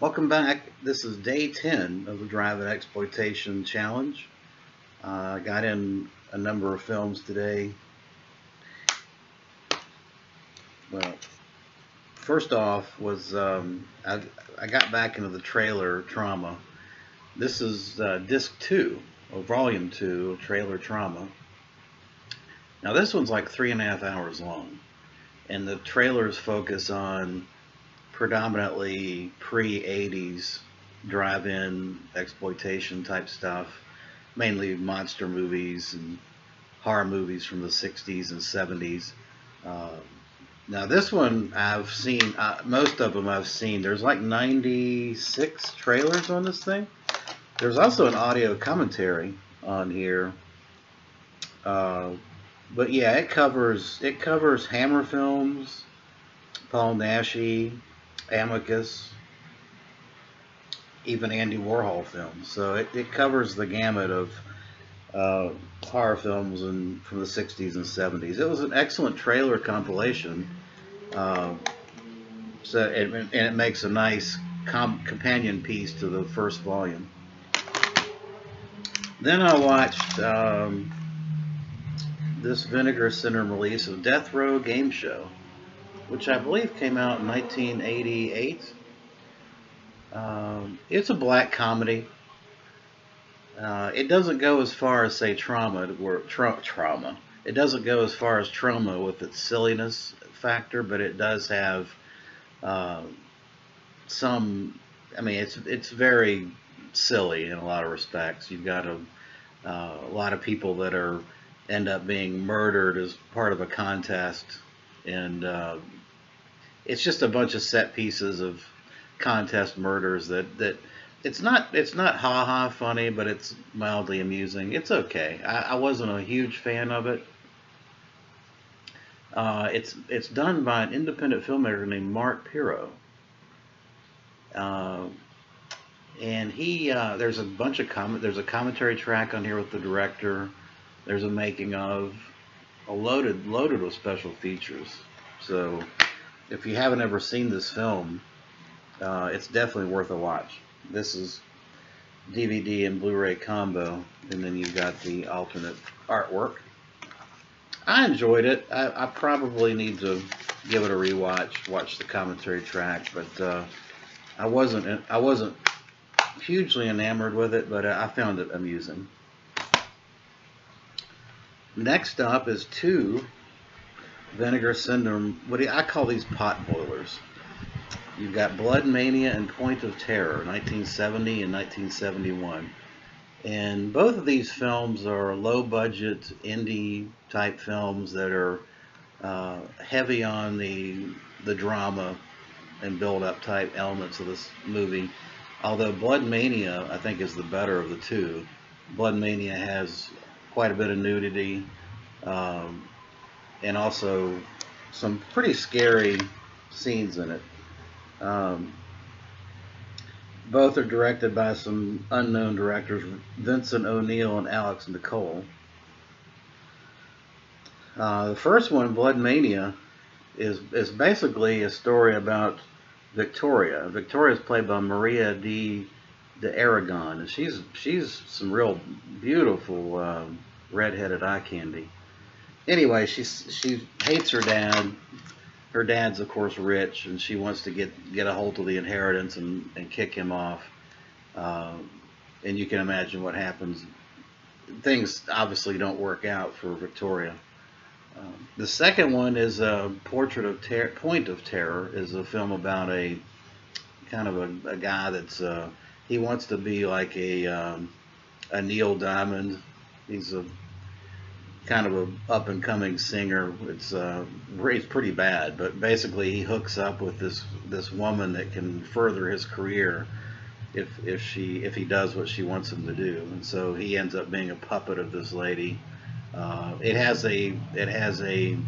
Welcome back. This is day 10 of the Drive and Exploitation Challenge. I got in a number of films today. Well, first off was I got back into the trailer trauma. This is disc 2 or volume 2 of trailer trauma. Now this one's like 3.5 hours long, and the trailers focus on predominantly pre-80s drive-in exploitation type stuff, mainly monster movies and horror movies from the 60s and 70s. Uh, Now this one I've seen, most of them I've seen. There's like 96 trailers on this thing. There's also an audio commentary on here. Uh, but yeah, it covers Hammer Films, Paul Naschy, Amicus, even Andy Warhol films. So it covers the gamut of horror films from the 60s and 70s. It was an excellent trailer compilation. Uh, and it makes a nice companion piece to the first volume. Then I watched this Vinegar Syndrome release of Death Row Game Show, which I believe came out in 1988. It's a black comedy. It doesn't go as far as, say, Trauma. It doesn't go as far as Trauma with its silliness factor, but it does have some. I mean, it's very silly in a lot of respects. You've got a lot of people that end up being murdered as part of a contest, and it's just a bunch of set pieces of contest murders that it's not ha ha funny, but it's mildly amusing. It's okay. I wasn't a huge fan of it. It's done by an independent filmmaker named Mark Pirro, and there's a bunch of there's a commentary track on here with the director. There's a making of, loaded with special features. So if you haven't ever seen this film, it's definitely worth a watch. This is DVD and Blu-ray combo, and then you've got the alternate artwork. I enjoyed it. I probably need to give it a rewatch, watch the commentary track, but I wasn't hugely enamored with it, but I found it amusing. Next up is two Vinegar Syndrome. I call these pot boilers. You've got Blood Mania and Point of Terror, 1970 and 1971. And both of these films are low-budget, indie-type films that are heavy on the drama and build-up type elements of this movie. Although Blood Mania, I think, is the better of the two. Blood Mania has quite a bit of nudity, and also some pretty scary scenes in it. Both are directed by some unknown directors, Vincent O'Neill and Alex Nicole. The first one, Blood Mania, is basically a story about Victoria. Victoria is played by Maria de Aragon, and she's some real beautiful redheaded eye candy. Anyway, she hates her dad. Her dad's, of course, rich, and she wants to get a hold of the inheritance and kick him off. And you can imagine what happens. Things obviously don't work out for Victoria. The second one is Point of Terror, is a film about a kind of a guy that's he wants to be like a Neil Diamond. He's a kind of a up-and-coming singer. It's pretty bad, but basically he hooks up with this woman that can further his career if he does what she wants him to do, and so he ends up being a puppet of this lady. It has a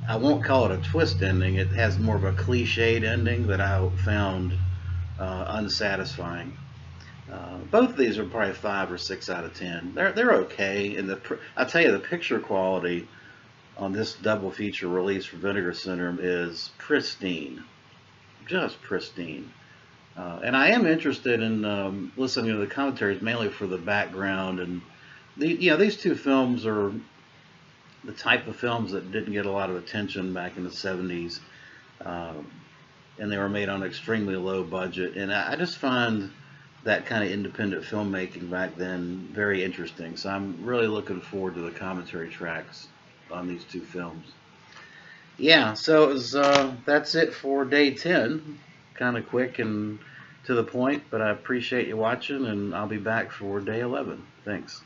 I won't call it a twist ending. It has more of a cliched ending that I found unsatisfying. Both of these are probably 5 or 6 out of 10. They're okay, and I tell you, the picture quality on this double feature release for Vinegar Syndrome is pristine, just pristine. And I am interested in listening to the commentaries mainly for the background and these two films are the type of films that didn't get a lot of attention back in the 70s, um, and they were made on an extremely low budget. And I just find that kind of independent filmmaking back then very interesting. So I'm really looking forward to the commentary tracks on these two films. Yeah, so that's it for day 10. Kind of quick and to the point, but I appreciate you watching, and I'll be back for day 11. Thanks.